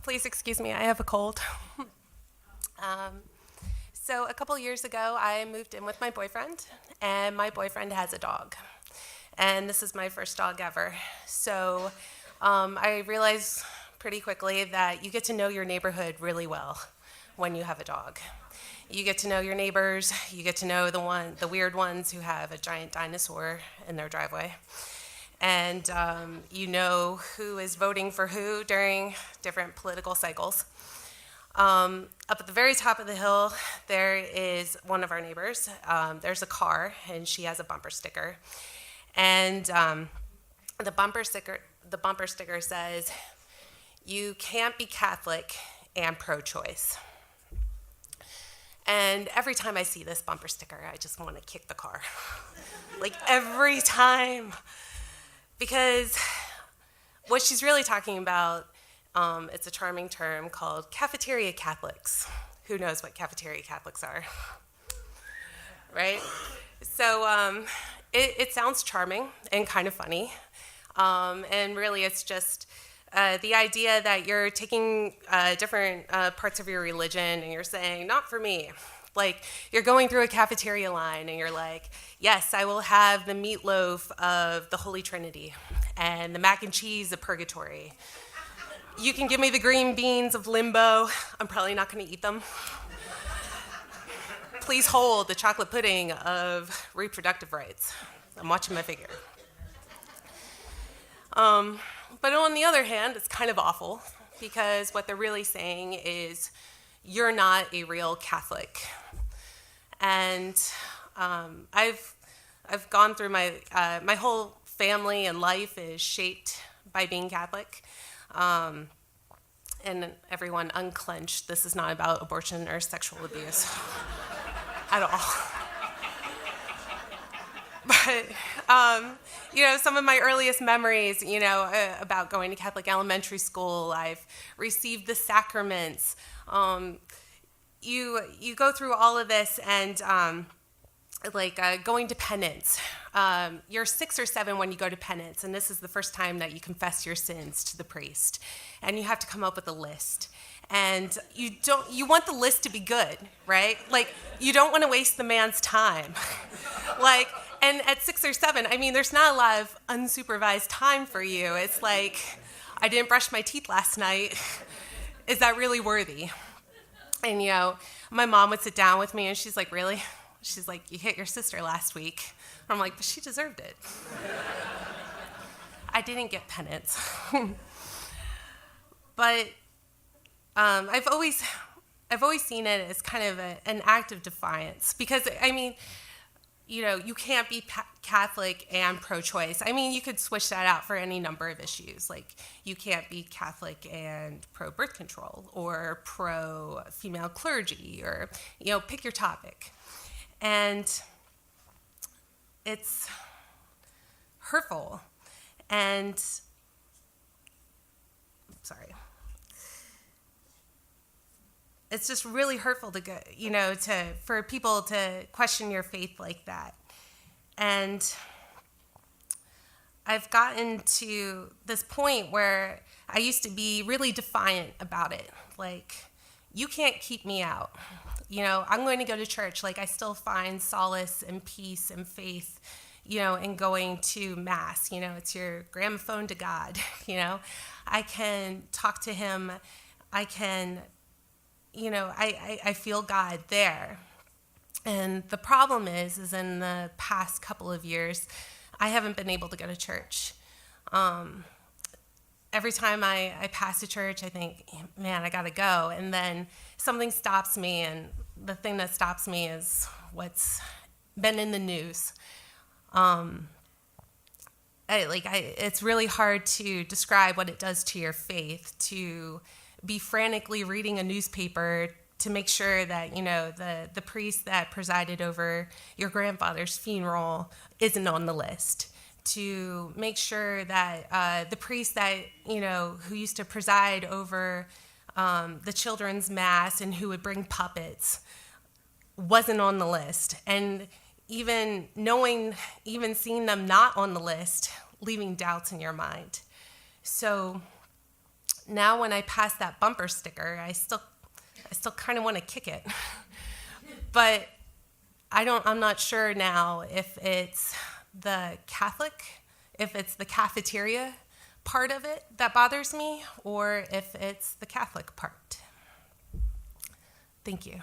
Please excuse me, I have a cold. So a couple years ago, I moved in with my boyfriend, and my boyfriend has a dog. And this is my first dog ever. So I realized pretty quickly that you get to know your neighborhood really well when you have a dog. You get to know your neighbors, you get to know the weird ones who have a giant dinosaur in their driveway. And you know who is voting for who during different political cycles. Up at the very top of the hill, there is one of our neighbors. There's a car, and she has a bumper sticker. And the bumper sticker says, "You can't be Catholic and pro-choice." And every time I see this bumper sticker, I just want to kick the car. Like every time. Because what she's really talking about, it's a charming term called cafeteria Catholics. Who knows what cafeteria Catholics are? Right? So it sounds charming and kind of funny. And really it's just the idea that you're taking different parts of your religion and you're saying, not for me. Like, you're going through a cafeteria line and you're like, yes, I will have the meatloaf of the Holy Trinity and the mac and cheese of purgatory. You can give me the green beans of limbo. I'm probably not going to eat them. Please hold the chocolate pudding of reproductive rights. I'm watching my figure. But on the other hand, it's kind of awful because what they're really saying is you're not a real Catholic. And I've gone through my whole family and life is shaped by being Catholic. And everyone unclench. This is not about abortion or sexual abuse at all. But, some of my earliest memories, about going to Catholic elementary school, I've received the sacraments. You go through all of this and going to penance. You're 6 or 7 when you go to penance, and this is the first time that you confess your sins to the priest. And you have to come up with a list. And you want the list to be good, right? Like, you don't want to waste the man's time. And at 6 or 7, there's not a lot of unsupervised time for you. It's like, I didn't brush my teeth last night. Is that really worthy? And, my mom would sit down with me and she's like, really? She's like, you hit your sister last week. I'm like, but she deserved it. I didn't get penance. But I've always seen it as kind of an act of defiance because, you can't be Catholic and pro-choice. You could switch that out for any number of issues. Like, you can't be Catholic and pro-birth control or pro-female clergy or, pick your topic. And it's hurtful. And, sorry. It's just really hurtful to go, for people to question your faith like that. And I've gotten to this point where I used to be really defiant about it. Like, you can't keep me out. I'm going to go to church. Like, I still find solace and peace and faith, in going to Mass. It's your gramophone to God, I can talk to him. I can... I feel God there. And the problem is in the past couple of years, I haven't been able to go to church. Every time I pass a church, I think, man, I gotta go. And then something stops me, and the thing that stops me is what's been in the news. It's really hard to describe what it does to your faith, to be frantically reading a newspaper to make sure that, the priest that presided over your grandfather's funeral isn't on the list. To make sure that the priest that, who used to preside over the children's mass and who would bring puppets wasn't on the list. And even seeing them not on the list, leaving doubts in your mind. So now when I pass that bumper sticker, I still kind of want to kick it. But I'm not sure now if it's the cafeteria part of it that bothers me, or if it's the Catholic part. Thank you.